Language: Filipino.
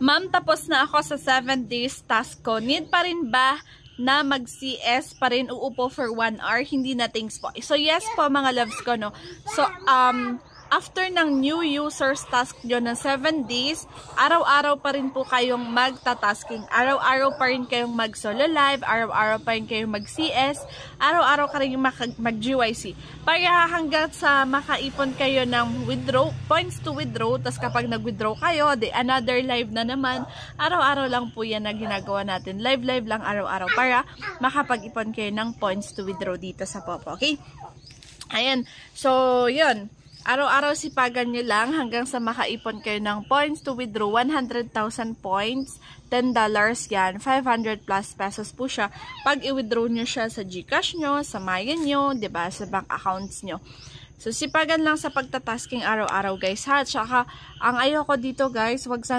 Ma'am, tapos na ako sa 7 days task ko. Need pa rin ba na mag-CS pa rin uupo for 1 hour? Hindi na, thanks po. So, yes po mga loves ko, no? So, after ng new users task nyo ng 7 days, araw-araw pa rin po kayong magta-tasking. Araw-araw pa rin kayong mag-solo live, araw-araw pa rin kayong mag-CS, araw-araw ka rin mag-GYC. Para hanggat sa makaipon kayo ng withdraw, points to withdraw, tas kapag nag-withdraw kayo, another live na naman, araw-araw lang po yan na ginagawa natin. Live lang araw-araw para makapag-ipon kayo ng points to withdraw dito sa Popo. Okay? Ayan. So, yun. Araw-araw sipagan nyo lang hanggang sa makaipon kayo ng points to withdraw 100,000 points, $10 yan, 500 plus pesos po siya. Pag i-withdraw nyo siya sa GCash nyo, sa Maya nyo, 'di ba, sa bank accounts nyo. So sipagan lang sa pagtatasking araw-araw guys ha. Tsaka ang ayoko dito guys, wag sana